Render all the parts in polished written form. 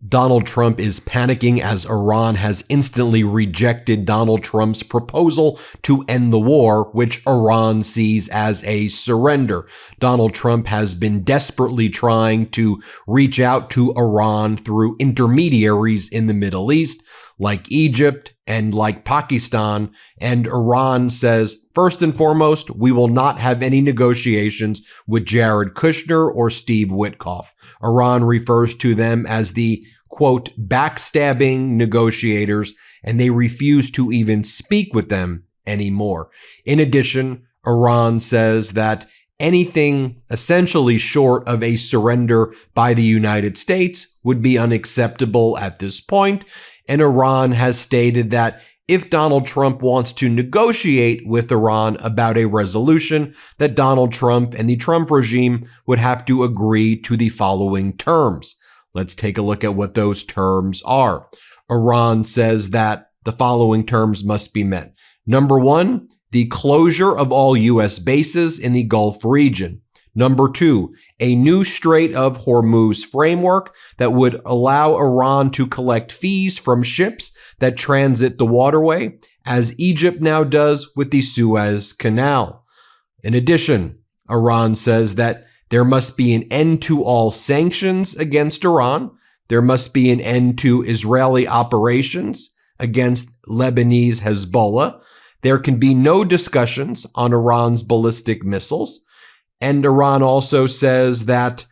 Donald Trump is panicking as Iran has instantly rejected Donald Trump's proposal to end the war, which Iran sees as a surrender. Donald Trump has been desperately trying to reach out to Iran through intermediaries in the Middle East, like Egypt and like Pakistan, and Iran says, first and foremost, we will not have any negotiations with Jared Kushner or Steve Witkoff. Iran refers to them as the, quote, backstabbing negotiators, and they refuse to even speak with them anymore. In addition, Iran says that anything essentially short of a surrender by the United States would be unacceptable at this point. And Iran has stated that if Donald Trump wants to negotiate with Iran about a resolution, that Donald Trump and the Trump regime would have to agree to the following terms. Let's take a look at what those terms are. Iran says that the following terms must be met. Number one, the closure of all U.S. bases in the Gulf region. Number two, a new Strait of Hormuz framework that would allow Iran to collect fees from ships that transit the waterway, as Egypt now does with the Suez Canal. In addition, Iran says that there must be an end to all sanctions against Iran. There must be an end to Israeli operations against Lebanese Hezbollah. There can be no discussions on Iran's ballistic missiles. And Iran also says that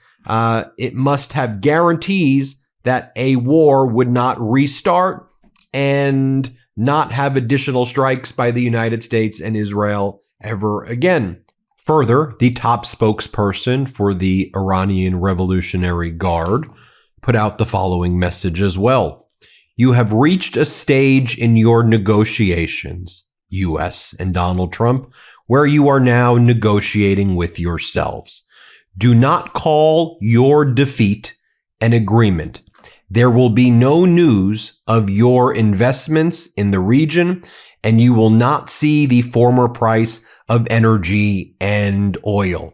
it must have guarantees that a war would not restart and not have additional strikes by the United States and Israel ever again. Further, the top spokesperson for the Iranian Revolutionary Guard put out the following message as well. You have reached a stage in your negotiations, U.S. and Donald Trump, where you are now negotiating with yourselves. Do not call your defeat an agreement. There will be no news of your investments in the region, and you will not see the former price of energy and oil.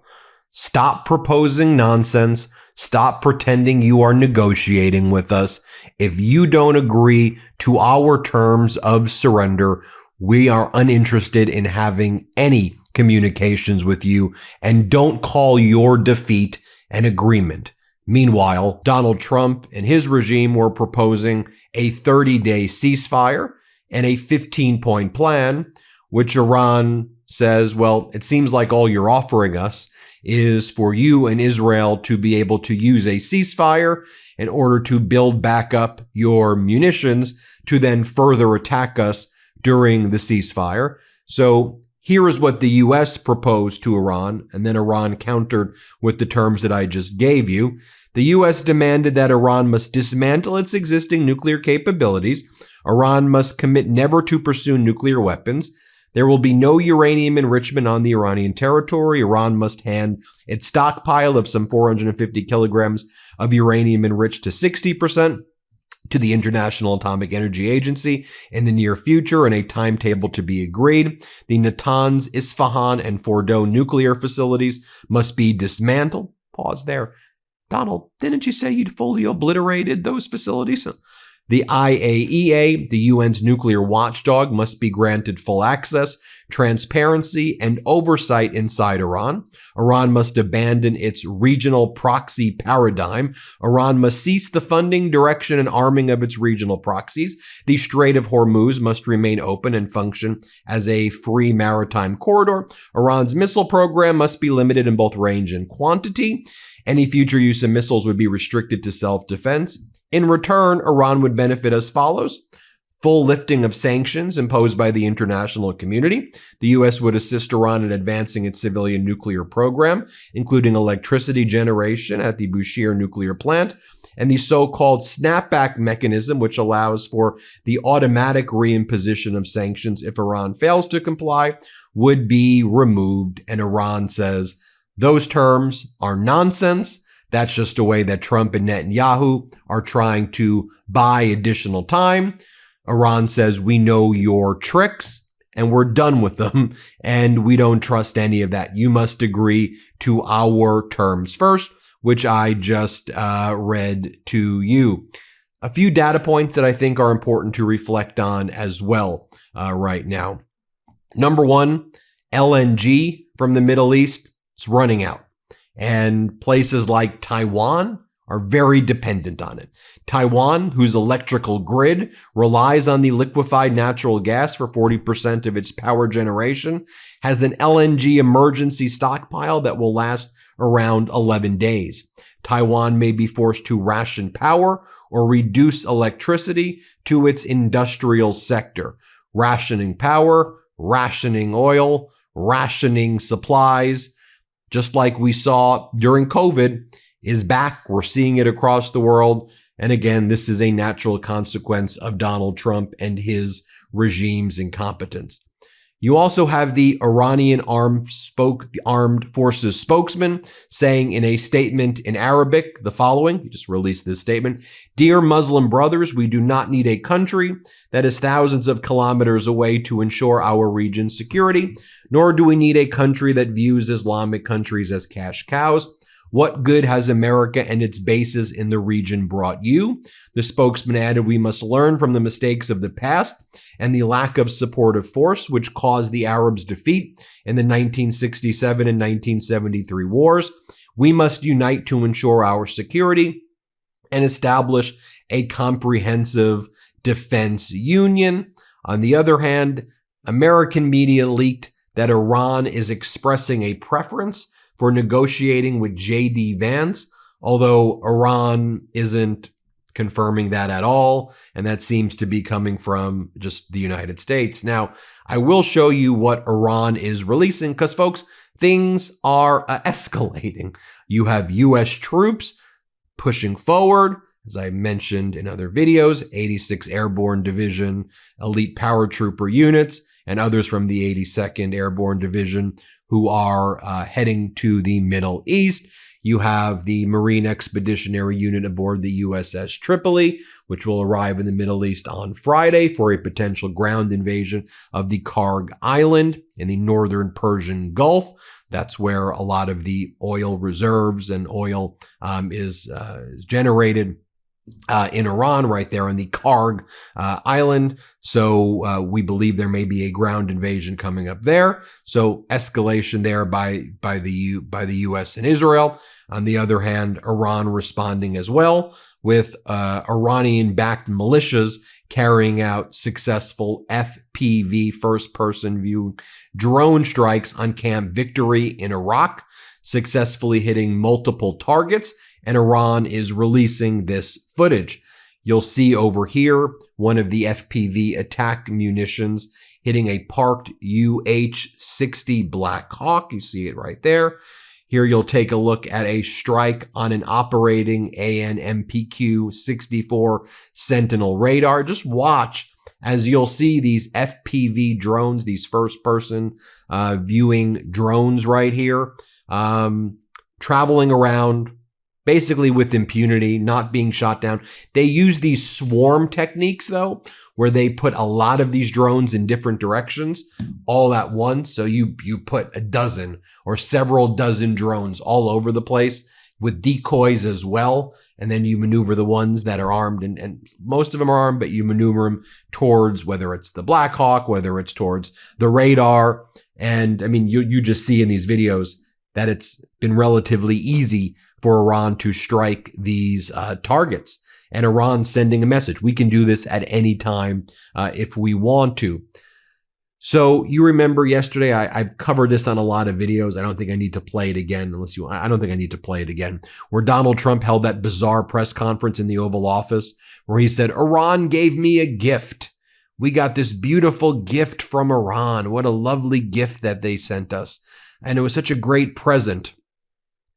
Stop proposing nonsense. Stop pretending you are negotiating with us. If you don't agree to our terms of surrender, we are uninterested in having any communications with you, and don't call your defeat an agreement. Meanwhile, Donald Trump and his regime were proposing a 30-day ceasefire and a 15-point plan, which Iran says, well, it seems like all you're offering us is for you and Israel to be able to use a ceasefire in order to build back up your munitions to then further attack us during the ceasefire. So here is what the U.S. proposed to Iran, and then Iran countered with the terms that I just gave you. The U.S. demanded that Iran must dismantle its existing nuclear capabilities. Iran must commit never to pursue nuclear weapons. There will be no uranium enrichment on the Iranian territory. Iran must hand its stockpile of some 450 kilograms of uranium enriched to 60% to the International Atomic Energy Agency in the near future, and a timetable to be agreed. The Natanz, Isfahan, and Fordow nuclear facilities must be dismantled. Pause there. Donald, didn't you say you'd fully obliterated those facilities? The IAEA, the UN's nuclear watchdog, must be granted full access, transparency, and oversight inside Iran. Iran must abandon its regional proxy paradigm. Iran must cease the funding, direction, and arming of its regional proxies. The Strait of Hormuz must remain open and function as a free maritime corridor. Iran's missile program must be limited in both range and quantity. Any future use of missiles would be restricted to self-defense. In return, Iran would benefit as follows. Full lifting of sanctions imposed by the international community. The U.S. would assist Iran in advancing its civilian nuclear program, including electricity generation at the Bushehr nuclear plant, and the so-called snapback mechanism, which allows for the automatic reimposition of sanctions if Iran fails to comply, would be removed. And Iran says those terms are nonsense. That's just a way that Trump and Netanyahu are trying to buy additional time. Iran says, we know your tricks and we're done with them, and we don't trust any of that. You must agree to our terms first, which I just read to you. A few data points that I think are important to reflect on as well right now. Number one, LNG from the Middle East, it's running out. And places like Taiwan are very dependent on it. Taiwan, whose electrical grid relies on the liquefied natural gas for 40% of its power generation, has an LNG emergency stockpile that will last around 11 days. Taiwan may be forced to ration power or reduce electricity to its industrial sector. Rationing power, rationing oil, rationing supplies, just like we saw during COVID, is back. We're seeing it across the world. And again, this is a natural consequence of Donald Trump and his regime's incompetence. You also have the Iranian armed forces spokesman saying in a statement in Arabic the following. He just released this statement. Dear Muslim brothers, we do not need a country that is thousands of kilometers away to ensure our region's security, nor do we need a country that views Islamic countries as cash cows. What good has America and its bases in the region brought you? The spokesman added, we must learn from the mistakes of the past and the lack of supportive force which caused the Arabs' defeat in the 1967 and 1973 wars. We must unite to ensure our security and establish a comprehensive defense union. On the other hand, American media leaked that Iran is expressing a preference for negotiating with J.D. Vance, although Iran isn't confirming that at all, and that seems to be coming from just the United States. Now, I will show you what Iran is releasing because, folks, things are escalating. You have U.S. troops pushing forward, as I mentioned in other videos, 86th Airborne Division, elite paratrooper units, and others from the 82nd Airborne Division who are heading to the Middle East. You have the Marine Expeditionary Unit aboard the USS Tripoli, which will arrive in the Middle East on Friday for a potential ground invasion of the Karg Island in the northern Persian Gulf. That's where a lot of the oil reserves and oil is generated in Iran, right there on the Karg Island. So we believe there may be a ground invasion coming up there. So escalation there by the U.S. and Israel. On the other hand, Iran responding as well with Iranian-backed militias carrying out successful FPV, first-person view, drone strikes on Camp Victory in Iraq, successfully hitting multiple targets. And Iran is releasing this footage. You'll see over here one of the FPV attack munitions hitting a parked UH-60 Black Hawk. You see it right there. Here you'll take a look at a strike on an operating AN/MPQ-64 Sentinel radar. Just watch as you'll see these FPV drones, these first-person viewing drones right here, traveling around basically with impunity, not being shot down. They use these swarm techniques, though, where they put a lot of these drones in different directions all at once. So you put a dozen or several dozen drones all over the place with decoys as well. And then you maneuver the ones that are armed, and most of them are armed, but you maneuver them towards whether it's the Black Hawk, whether it's towards the radar. And I mean, you just see in these videos that it's been relatively easy for Iran to strike these targets. And Iran sending a message. We can do this at any time if we want to. So you remember yesterday, I've covered this on a lot of videos. I don't think I need to play it again I don't think I need to play it again, where Donald Trump held that bizarre press conference in the Oval Office where he said, Iran gave me a gift. We got this beautiful gift from Iran. What a lovely gift that they sent us. And it was such a great present.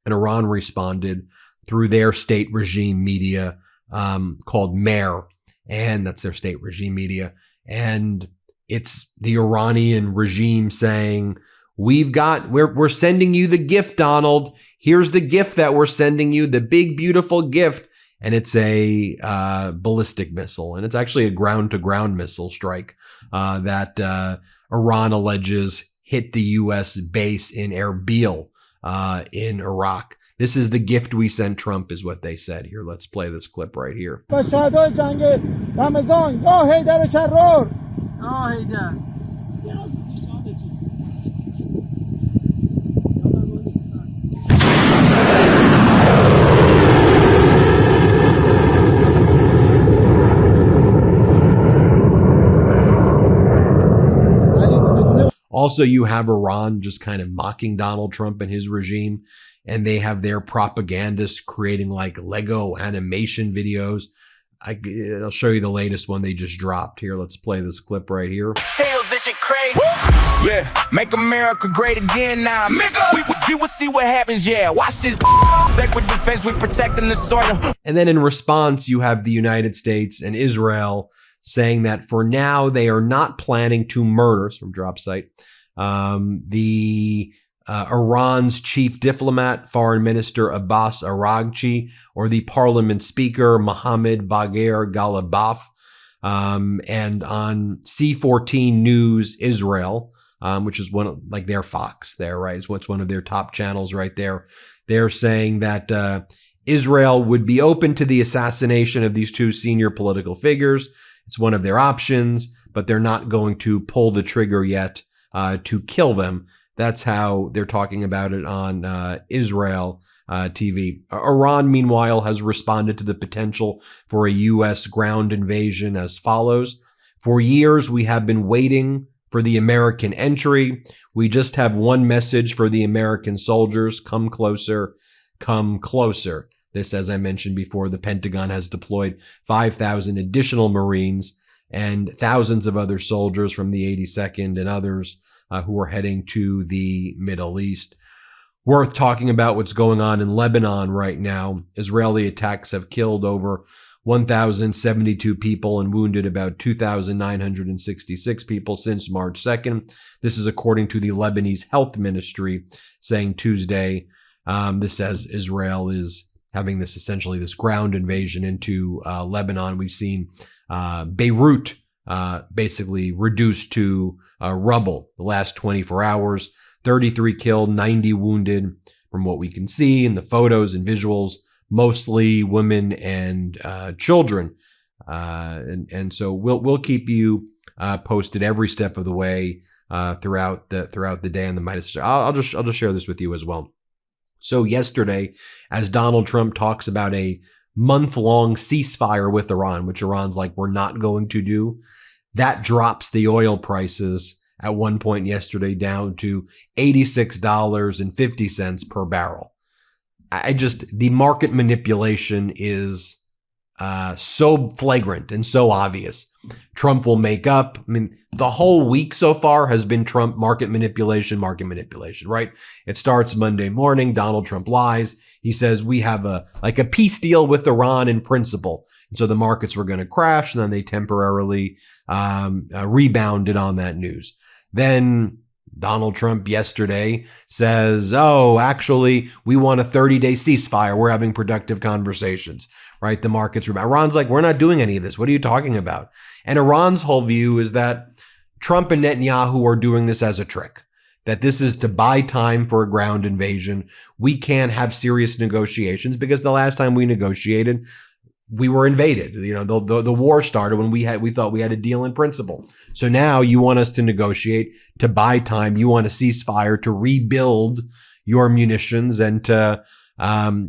And Iran responded through their state regime media called MER, and that's their state regime media. And it's the Iranian regime saying, we're sending you the gift, Donald. Here's the gift that we're sending you, the big, beautiful gift. And it's a ballistic missile. And it's actually a ground-to-ground missile strike that Iran alleges hit the U.S. base in Erbil in Iraq. This is the gift we sent Trump, is what they said. Here, let's play this clip right here. Also, you have Iran just kind of mocking Donald Trump and his regime, and they have their propagandists creating like Lego animation videos. I'll show you the latest one they just dropped. Here, let's play this clip right here. Tales that shit crazy. Yeah, make America great again now. We will see what happens, yeah. Watch this. Sacred defense, we protecting the soil. And then in response, you have the United States and Israel saying that for now, they are not planning to murder, from drop site, Iran's chief diplomat, Foreign Minister Abbas Araghchi, or the parliament speaker, Mohammad Bagher Ghalibaf. And on C14 News Israel, which is one of, like their Fox there, right? It's what's one of their top channels right there. They're saying that Israel would be open to the assassination of these two senior political figures. It's one of their options, but they're not going to pull the trigger yet to kill them. That's how they're talking about it on Israel TV. Iran, meanwhile, has responded to the potential for a U.S. ground invasion as follows. For years, we have been waiting for the American entry. We just have one message for the American soldiers. Come closer, come closer. This, as I mentioned before, the Pentagon has deployed 5,000 additional Marines and thousands of other soldiers from the 82nd and others who are heading to the Middle East. Worth talking about what's going on in Lebanon right now. Israeli attacks have killed over 1,072 people and wounded about 2,966 people since March 2nd. This is according to the Lebanese Health Ministry, saying Tuesday. This says Israel is having this essentially this ground invasion into Lebanon. We've seen Beirut basically reduced to rubble the last 24 hours, 33 killed, 90 wounded from what we can see in the photos and visuals, mostly women and children. And so we'll keep you posted every step of the way throughout the day on the MeidasTouch. I'll just share this with you as well. So yesterday, as Donald Trump talks about a month-long ceasefire with Iran, which Iran's like, we're not going to do, that drops the oil prices at one point yesterday down to $86.50 per barrel. The market manipulation is so flagrant and so obvious. Trump will make up. I mean, the whole week so far has been Trump market manipulation, right? It starts Monday morning. Donald Trump lies. He says we have a peace deal with Iran in principle. And so the markets were going to crash, and then they temporarily rebounded on that news. Then Donald Trump yesterday says, oh, actually, we want a 30-day ceasefire. We're having productive conversations, right? The markets rebound. Iran's like, we're not doing any of this. What are you talking about? And Iran's whole view is that Trump and Netanyahu are doing this as a trick, that this is to buy time for a ground invasion. We can't have serious negotiations because the last time we negotiated, we were invaded. You know, the war started when we thought we had a deal in principle. So now you want us to negotiate, to buy time. You want a ceasefire to rebuild your munitions and to,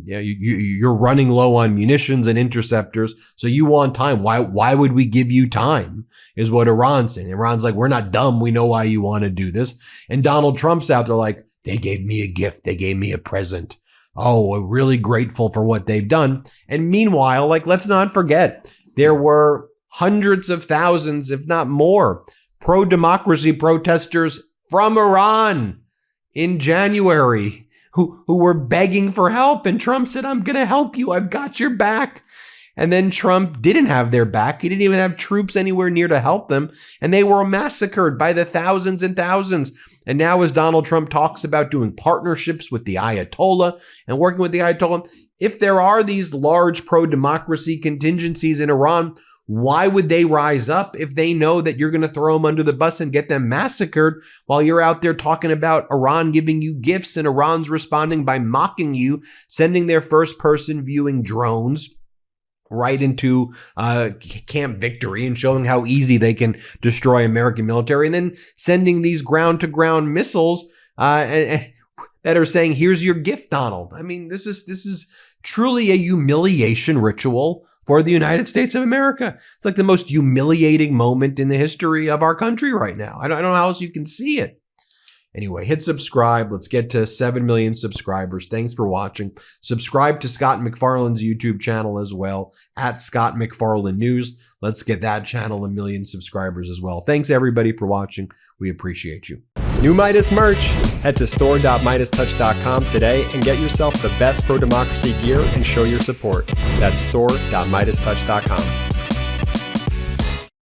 you're running low on munitions and interceptors. So you want time. Why would we give you time is what Iran's saying. Iran's like, we're not dumb. We know why you want to do this. And Donald Trump's out there like, they gave me a gift. They gave me a present. Oh, we're really grateful for what they've done. And meanwhile, like, let's not forget, there were hundreds of thousands, if not more, pro-democracy protesters from Iran in January who were begging for help. And Trump said, I'm going to help you. I've got your back. And then Trump didn't have their back. He didn't even have troops anywhere near to help them. And they were massacred by the thousands and thousands. And now as Donald Trump talks about doing partnerships with the Ayatollah and working with the Ayatollah, if there are these large pro-democracy contingencies in Iran, why would they rise up if they know that you're going to throw them under the bus and get them massacred while you're out there talking about Iran giving you gifts and Iran's responding by mocking you, sending their first-person viewing drones right into Camp Victory and showing how easy they can destroy American military, and then sending these ground-to-ground missiles that are saying, here's your gift, Donald. I mean, this is truly a humiliation ritual for the United States of America. It's like the most humiliating moment in the history of our country right now. I don't know how else you can see it. Anyway, hit subscribe. Let's get to 7 million subscribers. Thanks for watching. Subscribe to Scott McFarlane's YouTube channel as well, at Scott McFarlane News. Let's get that channel 1 million subscribers as well. Thanks everybody for watching. We appreciate you. New Midas merch. Head to store.MeidasTouch.com today and get yourself the best pro-democracy gear and show your support. That's store.MeidasTouch.com.